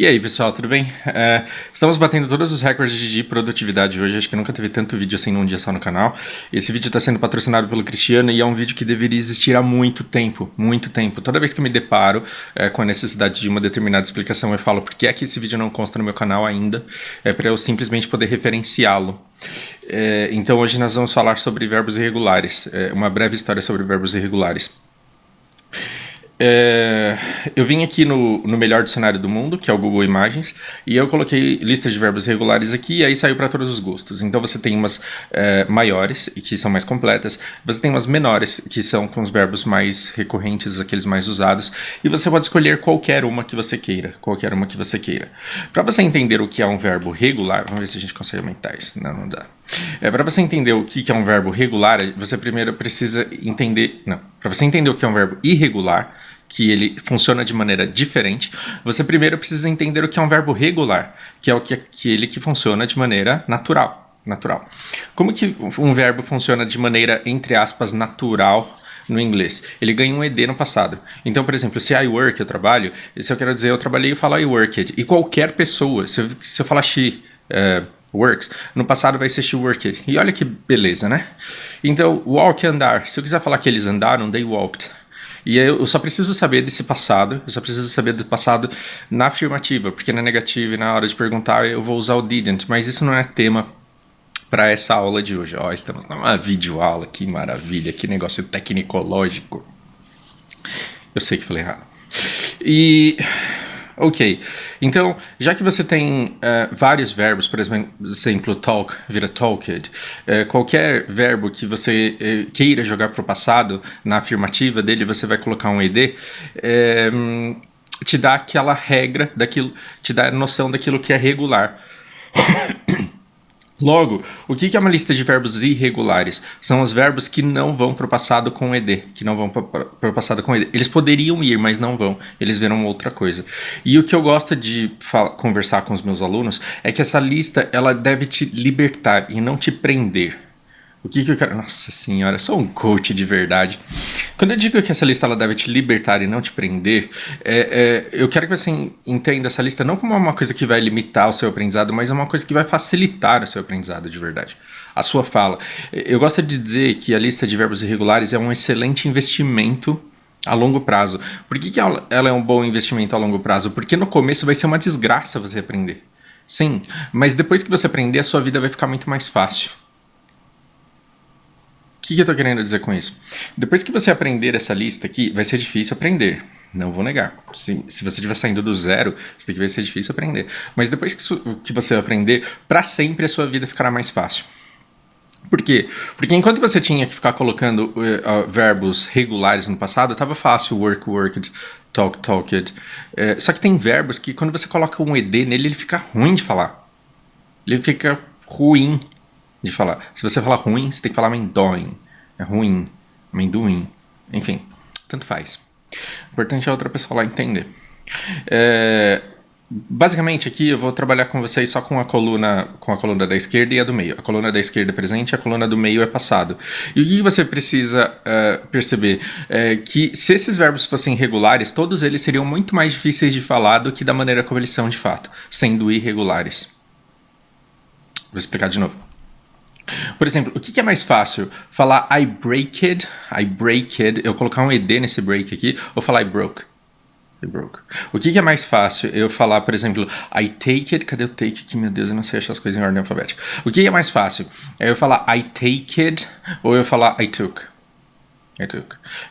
E aí, pessoal, tudo bem? Estamos batendo todos os recordes de produtividade hoje. Acho que nunca teve tanto vídeo assim num dia só no canal. Esse vídeo está sendo patrocinado pelo Cristiano e é um vídeo que deveria existir há muito tempo, muito tempo. Toda vez que eu me deparo com a necessidade de uma determinada explicação, eu falo por que é que esse vídeo não consta no meu canal ainda, para eu simplesmente poder referenciá-lo. Então hoje nós vamos falar sobre verbos irregulares, uma breve história sobre verbos irregulares. Eu vim aqui no melhor dicionário do mundo, que é o Google Imagens, e eu coloquei listas de verbos regulares aqui, e aí saiu para todos os gostos. Então você tem umas maiores, que são mais completas, você tem umas menores, que são com os verbos mais recorrentes, aqueles mais usados, e você pode escolher qualquer uma que você queira, Para você entender o que é um verbo regular, vamos ver se a gente consegue aumentar isso, não dá. Para você entender o que é um verbo regular, você primeiro precisa entender, para você entender o que é um verbo irregular, que ele funciona de maneira diferente, você primeiro precisa entender o que é um verbo regular, que é aquele que funciona de maneira natural. Como que um verbo funciona de maneira, entre aspas, natural no inglês? Ele ganha um ed no passado. Então, por exemplo, se I work, eu trabalho, se eu quero dizer eu trabalhei, eu falo I worked. E qualquer pessoa, se eu falar she works, no passado vai ser she worked. E olha que beleza, né? Então, walk é andar. Se eu quiser falar que eles andaram, they walked. E eu só preciso saber desse passado, eu só preciso saber do passado na afirmativa, porque na negativa e na hora de perguntar eu vou usar o didn't, mas isso não é tema para essa aula de hoje. Ó, estamos numa videoaula, que maravilha, que negócio tecnicológico. Eu sei que falei errado. Ok, então, já que você tem vários verbos, por exemplo, talk vira talked, qualquer verbo que você queira jogar para o passado, na afirmativa dele você vai colocar um ed, te dá aquela regra, te dá a noção daquilo que é regular. Logo, o que é uma lista de verbos irregulares? São os verbos que não vão para o passado com ed, Eles poderiam ir, mas não vão. Eles viram outra coisa. E o que eu gosto de conversar com os meus alunos é que essa lista ela deve te libertar e não te prender. O que eu quero... Nossa senhora, sou um coach de verdade. Quando eu digo que essa lista ela deve te libertar e não te prender, eu quero que você entenda essa lista não como uma coisa que vai limitar o seu aprendizado, mas é uma coisa que vai facilitar o seu aprendizado de verdade. A sua fala. Eu gosto de dizer que a lista de verbos irregulares é um excelente investimento a longo prazo. Por que ela é um bom investimento a longo prazo? Porque no começo vai ser uma desgraça você aprender. Sim, mas depois que você aprender, a sua vida vai ficar muito mais fácil. O que eu estou querendo dizer com isso? Depois que você aprender essa lista aqui, vai ser difícil aprender. Não vou negar. Se você estiver saindo do zero, isso daqui vai ser difícil aprender. Mas depois que você aprender, para sempre a sua vida ficará mais fácil. Por quê? Porque enquanto você tinha que ficar colocando verbos regulares no passado, estava fácil. Work, worked, talk, talked. Só que tem verbos que quando você coloca um ed nele, ele fica ruim de falar. Ele fica ruim de falar. Se você falar ruim, você tem que falar amendoim. É ruim, amendoim. Enfim, tanto faz. O importante é a outra pessoa lá entender. Basicamente aqui eu vou trabalhar com vocês só com a coluna da esquerda e a do meio. A coluna da esquerda é presente, a coluna do meio é passado. E o que você precisa perceber é que se esses verbos fossem regulares, todos eles seriam muito mais difíceis de falar do que da maneira como eles são de fato, sendo irregulares. Vou explicar de novo. Por exemplo, o que é mais fácil? Falar I breaked, eu colocar um ed nesse break aqui, ou falar I broke? O que é mais fácil? Eu falar, por exemplo, I take it, cadê o take aqui? Meu Deus, eu não sei achar as coisas em ordem alfabética. O que é mais fácil? É eu falar I take it, ou eu falar I took?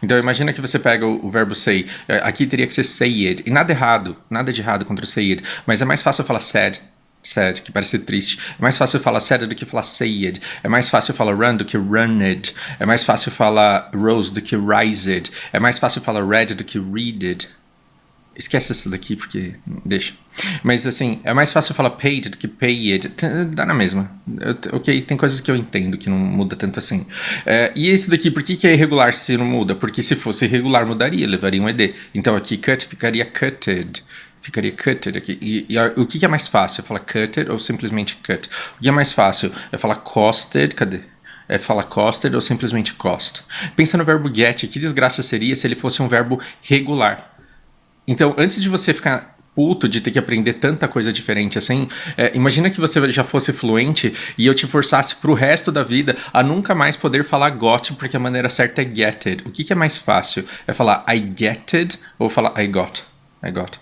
Então imagina que você pega o verbo say, aqui teria que ser say it, e nada de errado contra o say it, mas é mais fácil eu falar sad, que parece triste. É mais fácil falar sad do que falar sayed. É mais fácil falar run do que runned. É mais fácil falar rose do que rised. É mais fácil falar read do que readed. Esquece isso daqui porque deixa. Mas assim, é mais fácil falar paid do que paid. Dá na mesma. Ok, tem coisas que eu entendo que não muda tanto assim. E esse daqui, por que é irregular se não muda? Porque se fosse irregular mudaria, levaria um ed. Então aqui cut ficaria cutted. Ficaria cutted aqui. E o que é mais fácil? É falar cutted ou simplesmente cut? O que é mais fácil? É falar costed, cadê? É falar costed ou simplesmente cost? Pensa no verbo get, que desgraça seria se ele fosse um verbo regular. Então, antes de você ficar puto de ter que aprender tanta coisa diferente assim. Imagina que você já fosse fluente e eu te forçasse pro resto da vida a nunca mais poder falar got, porque a maneira certa é get it. O que é mais fácil? É falar I get it ou falar I got? I got.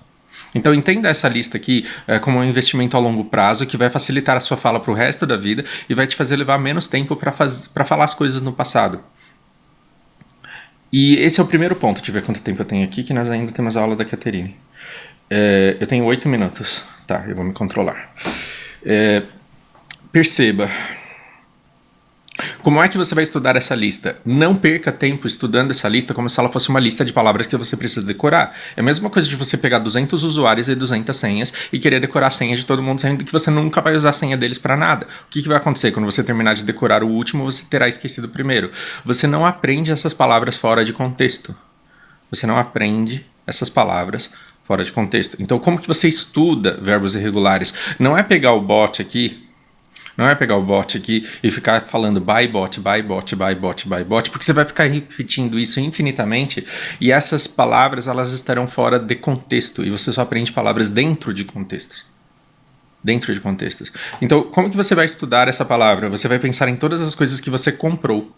Então entenda essa lista aqui como um investimento a longo prazo que vai facilitar a sua fala pro resto da vida e vai te fazer levar menos tempo para falar as coisas no passado. E esse é o primeiro ponto. Deixa eu ver quanto tempo eu tenho aqui, que nós ainda temos a aula da Caterine. Eu tenho 8 minutos. Tá, eu vou me controlar. Perceba. Como é que você vai estudar essa lista? Não perca tempo estudando essa lista como se ela fosse uma lista de palavras que você precisa decorar. É a mesma coisa de você pegar 200 usuários e 200 senhas e querer decorar a senha de todo mundo, sendo que você nunca vai usar a senha deles para nada. O que vai acontecer? Quando você terminar de decorar o último, você terá esquecido o primeiro. Você não aprende essas palavras fora de contexto. Você não aprende essas palavras fora de contexto. Então, como que você estuda verbos irregulares? Não é pegar o bot aqui... Não é pegar o bot aqui e ficar falando by bot, by bot, by bot, by bot, porque você vai ficar repetindo isso infinitamente e essas palavras elas estarão fora de contexto e você só aprende palavras dentro de contextos. Dentro de contextos. Então, como que você vai estudar essa palavra? Você vai pensar em todas as coisas que você comprou.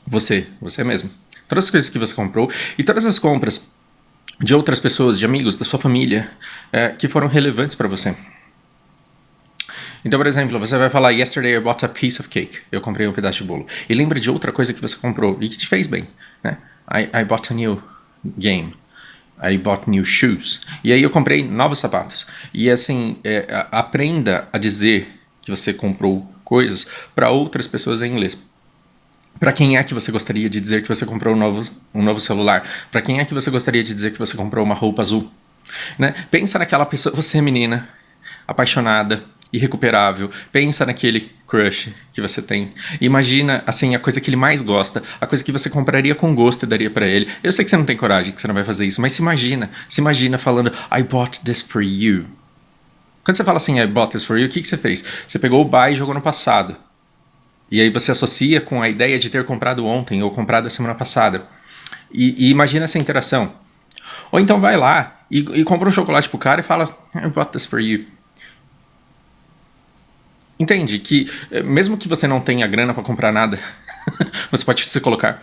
Você mesmo. Todas as coisas que você comprou e todas as compras de outras pessoas, de amigos, da sua família, que foram relevantes para você. Então, por exemplo, você vai falar Yesterday I bought a piece of cake. Eu comprei um pedaço de bolo. E lembra de outra coisa que você comprou e que te fez bem, né? I bought a new game. I bought new shoes. E aí eu comprei novos sapatos. E assim, aprenda a dizer que você comprou coisas para outras pessoas em inglês. Para quem é que você gostaria de dizer que você comprou um novo celular? Para quem é que você gostaria de dizer que você comprou uma roupa azul? Né? Pensa naquela pessoa, você é menina, apaixonada, irrecuperável, pensa naquele crush que você tem, imagina assim a coisa que ele mais gosta, a coisa que você compraria com gosto e daria pra ele. Eu sei que você não tem coragem, que você não vai fazer isso, mas se imagina falando I bought this for you. Quando você fala assim I bought this for you, o que você fez? Você pegou o buy e jogou no passado, e aí você associa com a ideia de ter comprado ontem ou comprado a semana passada, e imagina essa interação. Ou então vai lá e compra um chocolate pro cara e fala I bought this for you. Entende que mesmo que você não tenha grana para comprar nada, você pode se colocar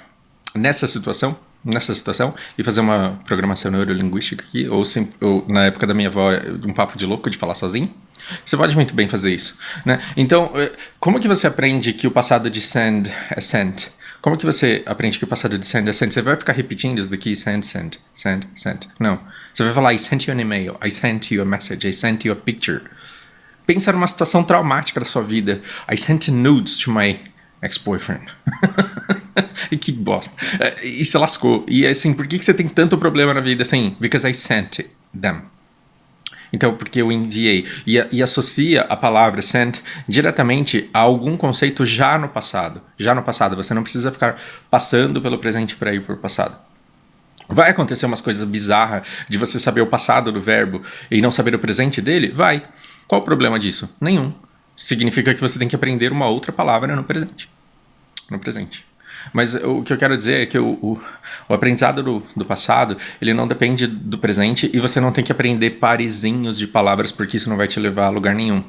nessa situação e fazer uma programação neurolinguística aqui, ou na época da minha avó, um papo de louco de falar sozinho. Você pode muito bem fazer isso, né? Então, como que você aprende que o passado de send é sent? Como que você aprende que o passado de send é sent? Você vai ficar repetindo isso daqui, send. Não. Você vai falar I sent you an email, I sent you a message, I sent you a picture. Pensa numa situação traumática da sua vida. I sent nudes to my ex-boyfriend. E que bosta. E se lascou. E assim, por que você tem tanto problema na vida assim? Because I sent them. Então, porque eu enviei. E associa a palavra sent diretamente a algum conceito já no passado. Já no passado. Você não precisa ficar passando pelo presente para ir para o passado. Vai acontecer umas coisas bizarras de você saber o passado do verbo e não saber o presente dele? Vai. Qual o problema disso? Nenhum. Significa que você tem que aprender uma outra palavra no presente. No presente. Mas o que eu quero dizer é que o aprendizado do passado, ele não depende do presente e você não tem que aprender parezinhos de palavras porque isso não vai te levar a lugar nenhum.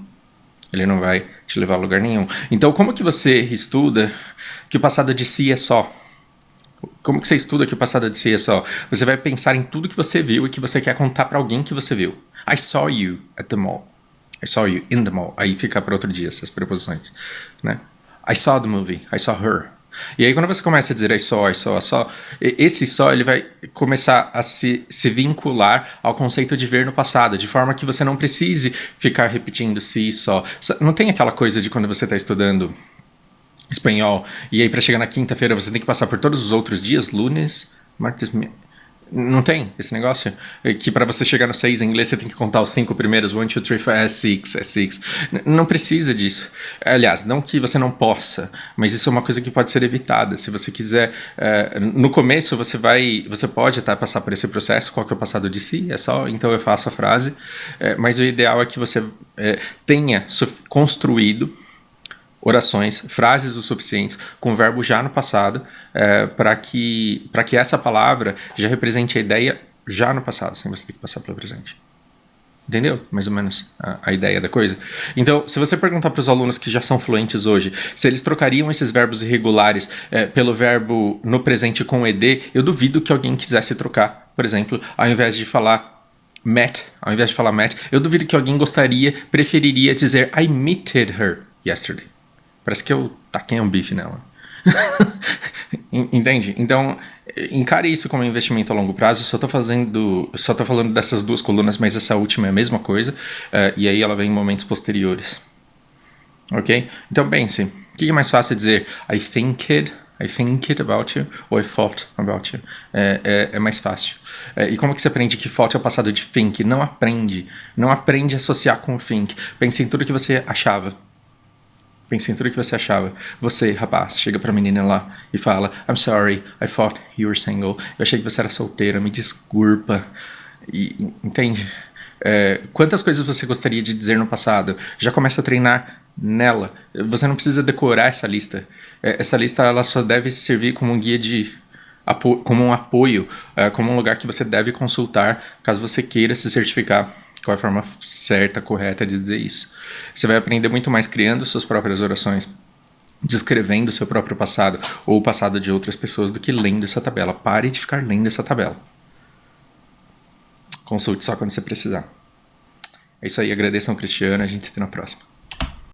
Ele não vai te levar a lugar nenhum. Então, como que você estuda que o passado de si é só? Como que você estuda que o passado de si é só? Você vai pensar em tudo que você viu e que você quer contar para alguém que você viu. I saw you at the mall. I saw you in the mall. Aí fica para outro dia essas preposições, né? I saw the movie. I saw her. E aí quando você começa a dizer I saw, esse só ele vai começar a se vincular ao conceito de ver no passado, de forma que você não precise ficar repetindo se só. Não tem aquela coisa de quando você está estudando espanhol e aí para chegar na quinta-feira você tem que passar por todos os outros dias, lunes, martes, não tem esse negócio? Que para você chegar no 6 em inglês você tem que contar os 5 primeiros. 1, 2, 3, 4, é 6. Não precisa disso. Aliás, não que você não possa, mas isso é uma coisa que pode ser evitada. Se você quiser, no começo você pode até passar por esse processo. Qual que é o passado de si? É só, então eu faço a frase. Mas o ideal é que você tenha construído orações, frases o suficientes com o verbo já no passado para que essa palavra já represente a ideia já no passado, sem você ter que passar pelo presente. Entendeu? Mais ou menos a ideia da coisa. Então, se você perguntar para os alunos que já são fluentes hoje, se eles trocariam esses verbos irregulares pelo verbo no presente com ed, eu duvido que alguém quisesse trocar. Por exemplo, ao invés de falar met, eu duvido que alguém preferiria dizer I meted her yesterday. Parece que eu taquei um bife nela. Entende? Então, encare isso como um investimento a longo prazo. Só tô falando dessas duas colunas, mas essa última é a mesma coisa. E aí ela vem em momentos posteriores. Ok? Então pense, o que é mais fácil dizer I think it about you, ou I thought about you? É mais fácil. E como que você aprende que thought é o passado de think? Não aprende. Não aprende a associar com o think. Pense em tudo que você achava. Você, rapaz, chega pra menina lá e fala I'm sorry, I thought you were single. Eu achei que você era solteira, me desculpa. Entende? Quantas coisas você gostaria de dizer no passado? Já começa a treinar nela. Você não precisa decorar essa lista. Essa lista ela só deve servir como um guia como um apoio, como um lugar que você deve consultar caso você queira se certificar. Qual é a forma certa, correta de dizer isso? Você vai aprender muito mais criando suas próprias orações, descrevendo seu próprio passado ou o passado de outras pessoas do que lendo essa tabela. Pare de ficar lendo essa tabela. Consulte só quando você precisar. É isso aí, agradeço ao Cristiano, a gente se vê na próxima.